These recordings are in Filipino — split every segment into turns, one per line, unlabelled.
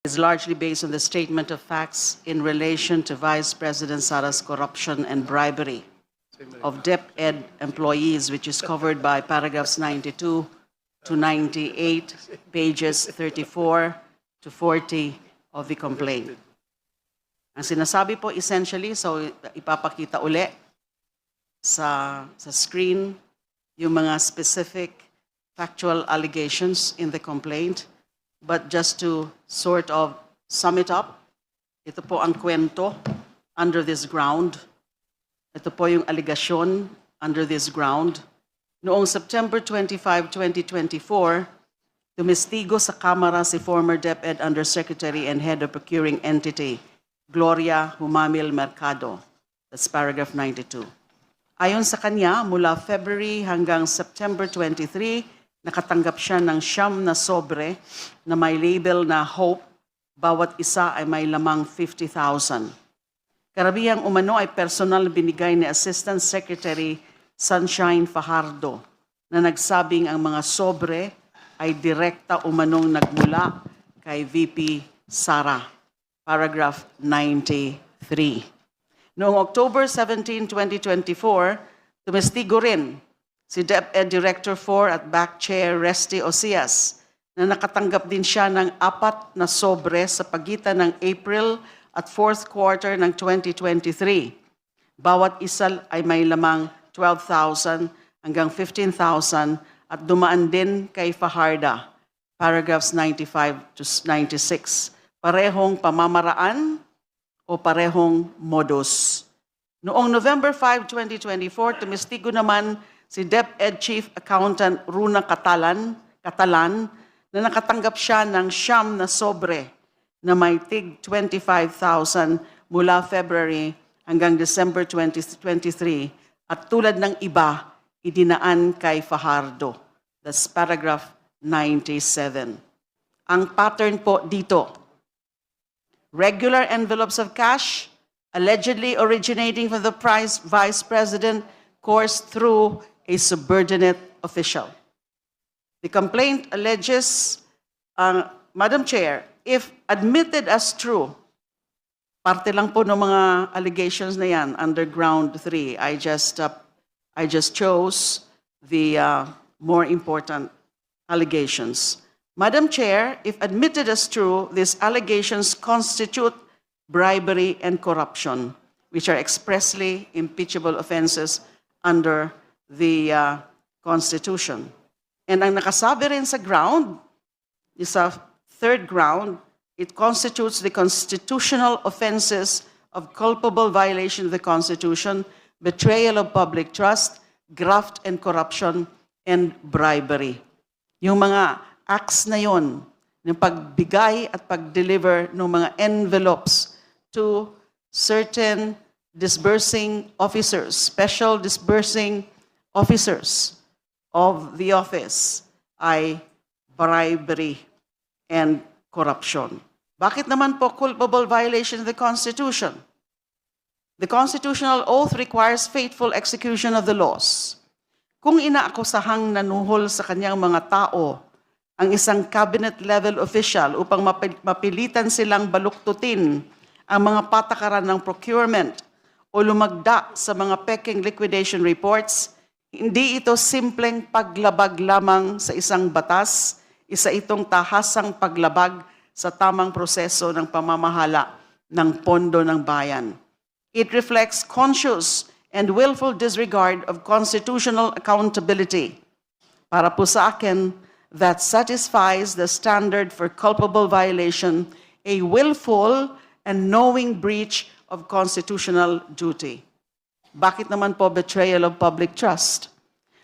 is largely based on the statement of facts in relation to Vice President Sara's corruption and bribery of DepEd employees, which is covered by paragraphs 92 to 98, pages 34 to 40 of the complaint. Ang sinasabi po essentially, so ipapakita uli sa screen yung mga specific factual allegations in the complaint. But just to sort of sum it up, ito po ang kwento under this ground. Ito po yung aligasyon under this ground. Noong September 25, 2024, tumestigo sa Kamara si former DepEd Undersecretary and Head of Procuring Entity, Gloria Humamil Mercado. That's paragraph 92. Ayon sa kanya, mula February hanggang September 23, nakatanggap siya ng 9 na sobre na may label na Hope, bawat isa ay may lamang 50,000. Karabihang umano ay personal binigay ni Assistant Secretary Sunshine Fajardo na nagsabing ang mga sobre ay direkta umanong nagmula kay VP Sara. Paragraph 93. Noong October 17, 2024, tumestigo rin si DepEd Director 4 at Back Chair Resty Osias na nakatanggap din siya ng 4 na sobre sa pagitan ng April at 4th quarter ng 2023. Bawat isa ay may lamang 12,000 hanggang 15,000 at dumaan din kay Fajarda, paragraphs 95 to 96. Parehong pamamaraan o parehong modus. Noong November 5, 2024, tumestigo naman si DepEd Chief Accountant Runa Catalan na nakatanggap siya ng 9 na sobre na may tig 25,000 mula February hanggang December 2023 at tulad ng iba, idinaan kay Fajardo. That's paragraph 97. Ang pattern po dito, regular envelopes of cash allegedly originating from the Vice President coursed through a subordinate official. The complaint alleges, Madam Chair, if admitted as true, parte lang po ng mga allegations na yan under ground 3. I just chose the more important allegations. Madam Chair, if admitted as true, these allegations constitute bribery and corruption, which are expressly impeachable offenses under the Constitution. And ang nakasabi rin sa ground, sa third ground, it constitutes the constitutional offenses of culpable violation of the Constitution, betrayal of public trust, graft and corruption, and bribery. Yung mga acts na yon, yung pagbigay at pag-deliver ng mga envelopes to certain disbursing officers, special disbursing officers of the office ay bribery and corruption. Bakit naman po culpable violation of the Constitution? The constitutional oath requires faithful execution of the laws. Kung inaakusahang nanuhol sa kanyang mga tao ang isang cabinet-level official upang mapilitan silang baluktutin ang mga patakaran ng procurement o lumagda sa mga peking liquidation reports, hindi ito simpleng paglabag lamang sa isang batas, isa itong tahasang paglabag sa tamang proseso ng pamamahala ng pondo ng bayan. It reflects conscious and willful disregard of constitutional accountability. Para po sa akin, that satisfies the standard for culpable violation, a willful and knowing breach of constitutional duty. Bakit naman po betrayal of public trust?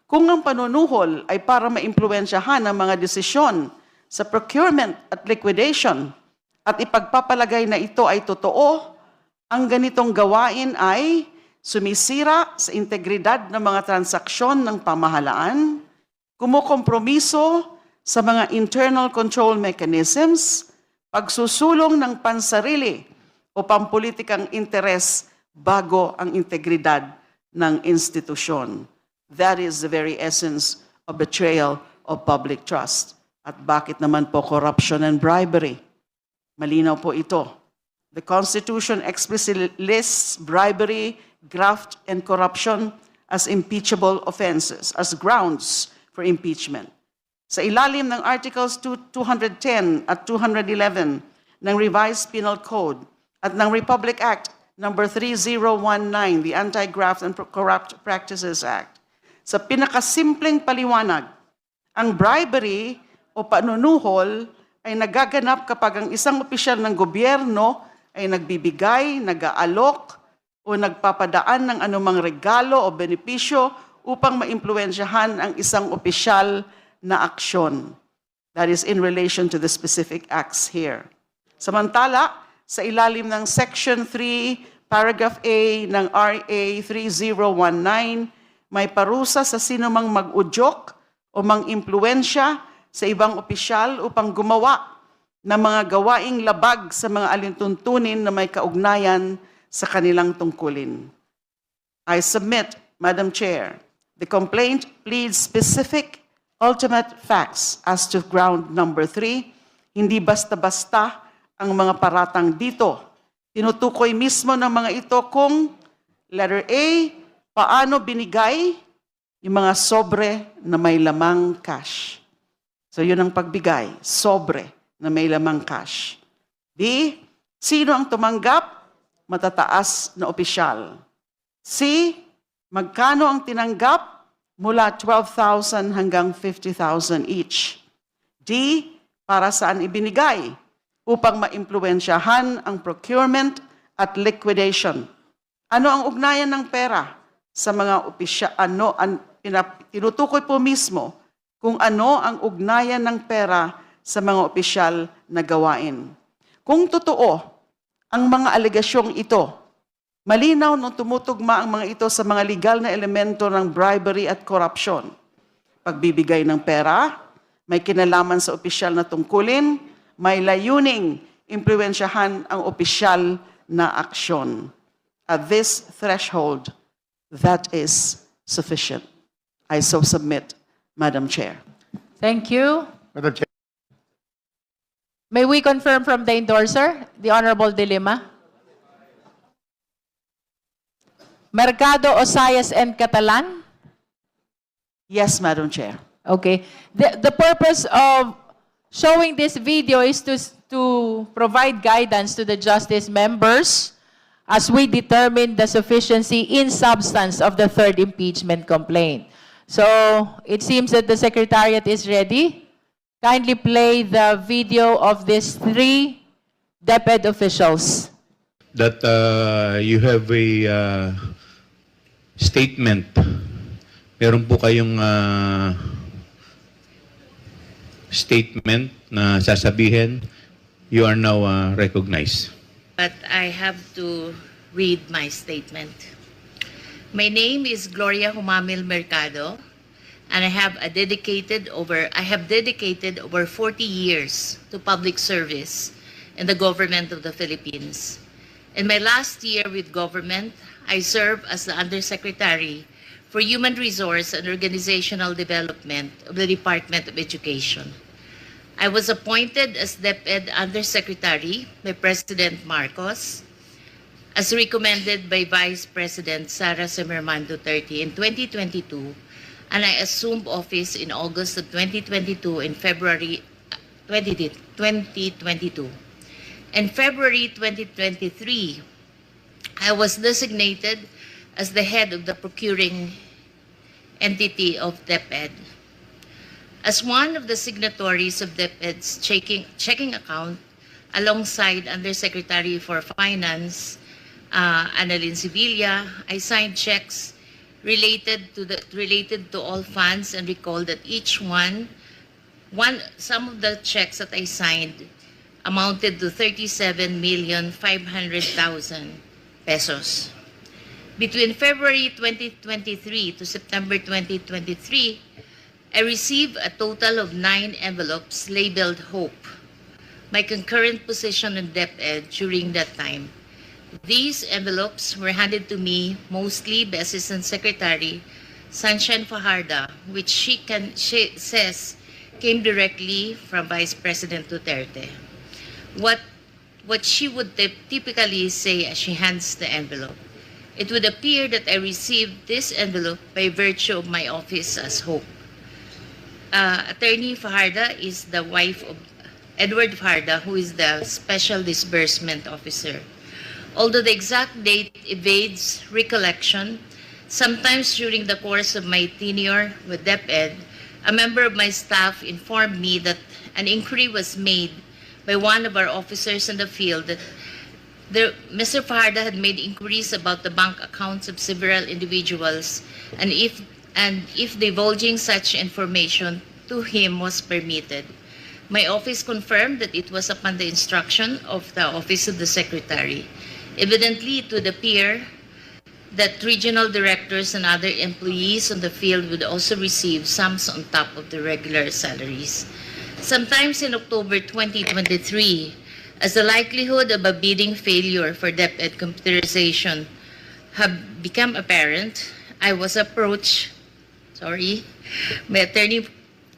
Kung ang panunuhol ay para maimpluwensyahan ang mga desisyon sa procurement at liquidation at ipagpapalagay na ito ay totoo, ang ganitong gawain ay sumisira sa integridad ng mga transaksyon ng pamahalaan, kumukompromiso sa mga internal control mechanisms, pagsusulong ng pansarili o pampolitikang interes bago ang integridad ng institusyon. That is the very essence of betrayal of public trust. At bakit naman po corruption and bribery? Malinaw po ito. The Constitution explicitly lists bribery, graft, and corruption as impeachable offenses, as grounds for impeachment. Sa ilalim ng Articles 210 at 211 ng Revised Penal Code at ng Republic Act No. 3019, the Anti-Graft and Corrupt Practices Act, sa pinakasimpleng paliwanag, ang bribery o panunuhol ay nagaganap kapag ang isang opisyal ng gobyerno ay nagbibigay, nag-aalok, o nagpapadaan ng anumang regalo o benepisyo upang maimpluwensyahan ang isang opisyal na aksyon. That is in relation to the specific acts here. Samantala, sa ilalim ng Section 3, Paragraph A ng RA 3019, may parusa sa sinumang mag-udyok o mang-impluwensya sa ibang opisyal upang gumawa ng mga gawaing labag sa mga alintuntunin na may kaugnayan sa kanilang tungkulin. I submit, Madam Chair, the complaint pleads specific ultimate facts as to ground number 3, hindi basta-basta ang mga paratang dito. Tinutukoy mismo ng mga ito kung letter A, paano binigay yung mga sobre na may lamang cash. So yun ang pagbigay, sobre na may lamang cash. B, sino ang tumanggap? Matataas na opisyal. C, magkano ang tinanggap? Mula 12,000 hanggang 50,000 each. D, para saan ibinigay? Upang maimpluwensyahan ang procurement at liquidation. Ano ang ugnayan ng pera sa mga opisyal? Tinutukoy po mismo kung ano ang ugnayan ng pera sa mga opisyal na gawain. Kung totoo ang mga alegasyong ito, malinaw nung tumutugma ang mga ito sa mga legal na elemento ng bribery at corruption. Pagbibigay ng pera, may kinalaman sa opisyal na tungkulin, may layuning impluwensyahan ang opisyal na aksyon. At this threshold, that is sufficient. I so submit, Madam Chair.
Thank you.
Madam Chair.
May we confirm from the endorser, the Honorable De Lima? Mercado, Osayas, and Catalan?
Yes, Madam Chair.
Okay. The purpose of showing this video is to provide guidance to the justice members as we determine the sufficiency in substance of the third impeachment complaint. So it seems that the Secretariat is ready. Kindly play the video of these 3 DepEd officials.
That you have a statement. Meron po kayong statement na sasabihin. You are now recognized.
But I have to read my statement. My name is Gloria Humamil Mercado, and I have dedicated over 40 years to public service in the government of the Philippines. In my last year with government, I served as the Undersecretary for Human Resource and Organizational Development of the Department of Education. I was appointed as DepEd Undersecretary by President Marcos, as recommended by Vice President Sara Semerman Duterte in 2022, and I assumed office in August of 2022 and February 2022. In February 2023, I was designated as the head of the procuring entity of DepEd. As one of the signatories of DepEd's checking account, alongside Undersecretary for Finance, Annalyn Sevilla, I signed checks related to all funds and recall that some of the checks that I signed amounted to 37,500,000 pesos. Between February 2023 to September 2023, I received a total of 9 envelopes labeled Hope, my concurrent position in DepEd during that time. These envelopes were handed to me mostly by Assistant Secretary Sunshine Fajarda, which she says came directly from Vice President Duterte. What what she would typically say as she hands the envelope. It would appear that I received this envelope by virtue of my office as Hope. Attorney Fajarda is the wife of Edward Fajarda, who is the Special Disbursement Officer. Although the exact date evades recollection, sometimes during the course of my tenure with DepEd, a member of my staff informed me that an inquiry was made by one of our officers in the field that Mr. Fajarda had made inquiries about the bank accounts of several individuals and if divulging such information to him was permitted. My office confirmed that it was upon the instruction of the Office of the Secretary. Evidently, it would appear that regional directors and other employees on the field would also receive sums on top of the regular salaries. Sometimes in October 2023, as the likelihood of a bidding failure for DepEd computerization have become apparent, I was approached, by Attorney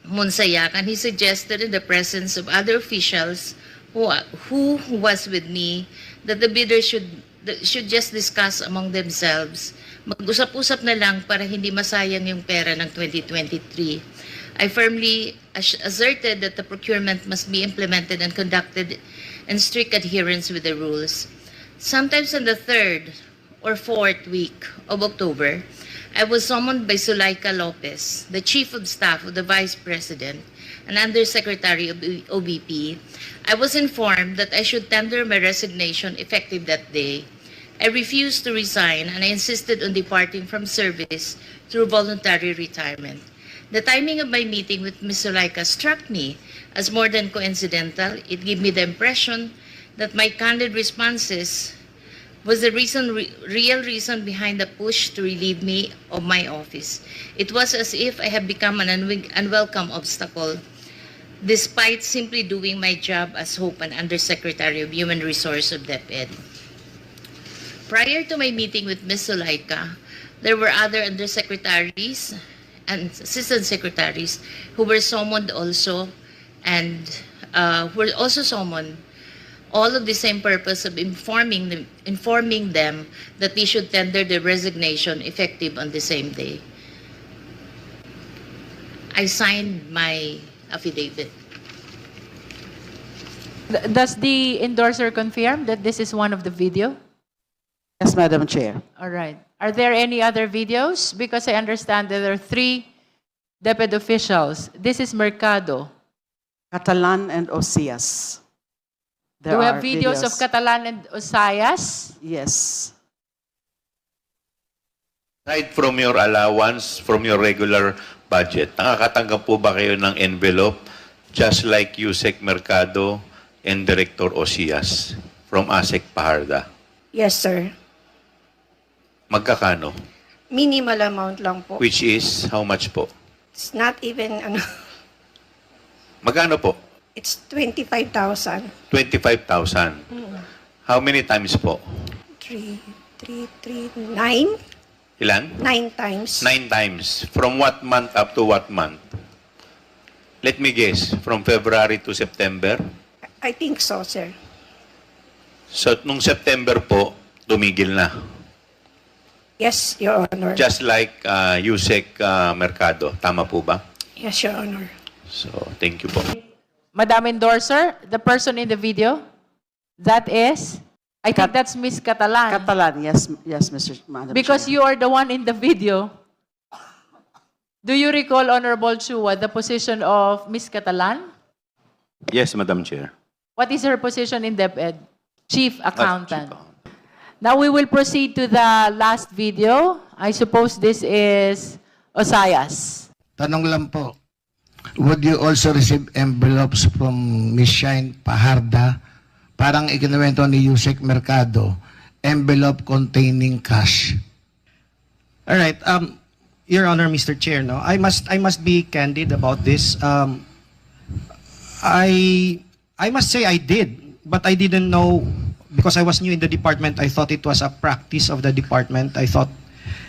Monsayak, and he suggested in the presence of other officials who was with me that the bidders should just discuss among themselves. Mag-usap-usap na lang para hindi masayang yung pera ng 2023. I firmly asserted that the procurement must be implemented and conducted in strict adherence with the rules. Sometimes in the 3rd or 4th week of October, I was summoned by Zulaika Lopez, the Chief of Staff of the Vice President and Undersecretary of OBP. I was informed that I should tender my resignation effective that day. I refused to resign and I insisted on departing from service through voluntary retirement. The timing of my meeting with Ms. Zulaika struck me as more than coincidental. It gave me the impression that my candid responses was the real reason behind the push to relieve me of my office. It was as if I had become an unwelcome obstacle, despite simply doing my job as Hope and Undersecretary of Human Resources of DepEd. Prior to my meeting with Ms. Zulaika, there were other undersecretaries and assistant secretaries who were summoned also and were also summoned, all of the same purpose of informing them that they should tender their resignation effective on the same day. I signed my affidavit.
Does the endorser confirm that this is one of the video?
Yes, Madam Chair.
All right. Are there any other videos? Because I understand that there are 3 DepEd officials. This is Mercado.
Catalan and Osias.
Do we have videos of Catalan and Osayas?
Yes.
Aside from your allowance, from your regular budget, nakakatanggap po ba kayo ng envelope just like Yusek Mercado and Director Osias from ASEC Fajarda?
Yes, sir.
Magkakano?
Minimal amount lang po.
Which is, how much po?
It's not even,
Magkano po?
it's 25,000.
25,000. How many times po?
9?
Ilan?
9 times.
9 times. From what month up to what month? Let me guess. From February to September?
I think so, sir.
So, nung September po, tumigil na.
Yes, Your Honor.
Just like Yusek Mercado. Tama po ba?
Yes, Your Honor.
So, thank you po.
Madam Endorser, the person in the video, that is, I think that's Miss Catalan.
Catalan, yes, Madam
Because
Chair.
you are the one in the video. Do you recall, Honorable Chua, the position of Miss Catalan?
Yes, Madam Chair.
What is her position in DepEd? Chief Accountant.
Chief Accountant.
Now we will proceed to the last video. I suppose this is Osayas.
Tanong lang po, would you also receive envelopes from Ms. Shine Fajarda? Parang ikinuwento ni Yusek Mercado, envelope containing cash.
All right. Your Honor, Mr. Chair, no, I must be candid about this. I must say I did, but I didn't know because I was new in the department. I thought it was a practice of the department. I thought,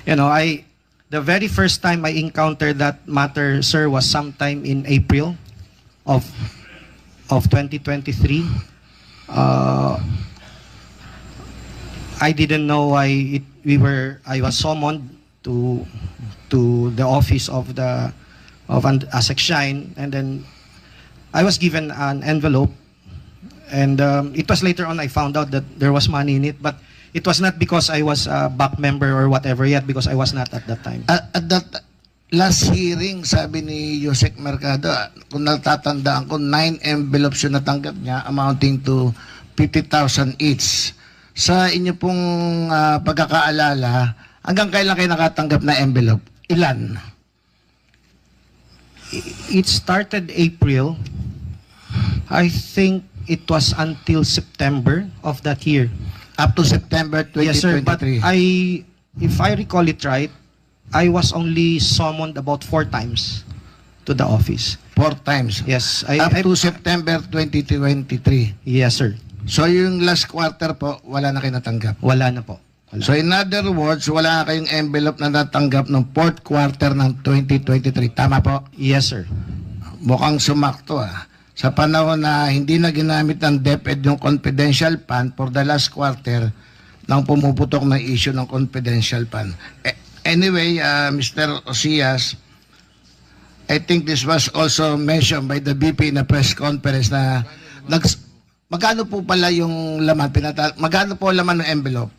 the very first time I encountered that matter, sir, was sometime in April of 2023. I didn't know I was summoned to the office of ASEC Shine, and then I was given an envelope, and it was later on I found out that there was money in it, but it was not because I was a back member or whatever yet, because I was not at that time.
At that last hearing, sabi ni Yusek Mercado, kung natatandaan ko, 9 envelopes yung natanggap niya amounting to 50,000 each. Sa inyo pong pagkakaalala, hanggang kailan kayo nakatanggap na envelope? Ilan?
It started April. I think it was until September of that year.
Up to September 2023?
Yes, sir. But if I recall it right, I was only summoned about 4 times to the office.
4 times?
Yes.
Up to September 2023?
Yes, sir.
So yung last quarter po, wala na kayo natanggap?
Wala na po. Wala.
So in other words, wala na kayong envelope na natanggap ng 4th quarter ng 2023. Tama po?
Yes, sir.
Mukhang sumakto Sa panahon na hindi na ginamit ng DepEd yung confidential fund for the last quarter nang pumuputok na issue ng confidential fund. Anyway, Mr. Osias, I think this was also mentioned by the BP in a press conference na magkano po pala yung laman? Magkano po laman ng envelope?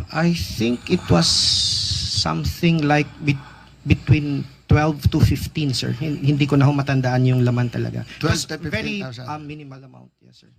I think it was something like between 12 to 15, sir. Hindi ko na matandaan yung laman talaga.
12 to
Very
15,000.
minimal amount, yes, sir.